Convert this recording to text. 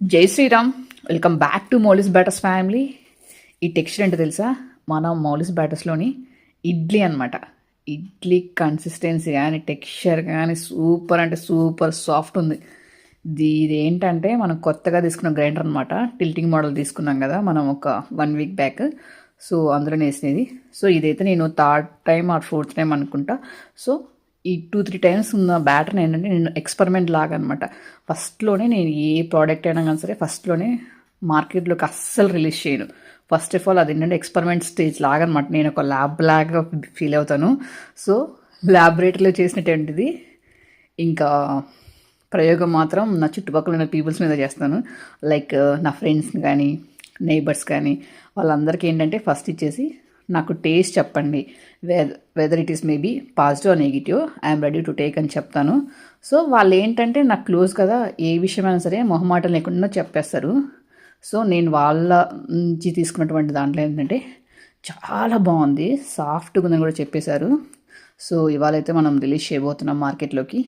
జై Shriram. Welcome back to Mouli's batters family. ఈ texture ఏంటో తెలుసా? మన మౌలిస్ బ్యాటర్స్లోని ఇడ్లీ అనమాట. ఇడ్లీ కన్సిస్టెన్సీ కానీ టెక్స్చర్ కానీ సూపర్ అంటే సూపర్ సాఫ్ట్ ఉంది. ఇది ఏంటంటే మనం కొత్తగా తీసుకున్న గ్రైండర్ అనమాట. టిల్టింగ్ మోడల్ తీసుకున్నాం కదా మనం ఒక 1 వీక్ బ్యాక్. సో అందులోనే వేసినది. సో ఇదైతే నేను third time or fourth time అనుకుంటా. సో ఈ 2-3 టైమ్స్ ఉన్న బ్యాటర్ని ఏంటంటే నేను ఎక్స్పెరిమెంట్ లాగా అనమాట. ఫస్ట్లోనే నేను ఏ ప్రోడక్ట్ అయినా కానీ సరే ఫస్ట్లోనే మార్కెట్లోకి అస్సలు రిలీజ్ చేయను. ఫస్ట్ ఆఫ్ ఆల్ అది ఏంటంటే ఎక్స్పెరిమెంట్ స్టేజ్ లాగా అనమాట. నేను ఒక ల్యాబ్ లాగా ఫీల్ అవుతాను. సో ల్యాబొరేటరీలో చేసినటువంటిది ఇంకా ప్రయోగం మాత్రం నా చుట్టుపక్కల ఉన్న పీపుల్స్ మీద చేస్తాను. లైక్ నా ఫ్రెండ్స్ని కానీ నైబర్స్ కానీ వాళ్ళందరికీ ఏంటంటే ఫస్ట్ ఇచ్చేసి నాకు టేస్ట్ చెప్పండి, whether it is maybe positive or negative, I'm ready to take అని చెప్తాను. సో వాళ్ళు ఏంటంటే నాకు క్లోజ్ కదా, ఏ విషయమైనా సరే మొహమాటం లేకుండా చెప్పేస్తారు. సో నేను వాళ్ళ నుంచి తీసుకున్నటువంటి దాంట్లో ఏంటంటే చాలా బాగుంది, సాఫ్ట్గా ఉందని కూడా చెప్పేశారు. సో ఇవాళైతే మనం రిలీజ్ చేయబోతున్నాం మార్కెట్లోకి.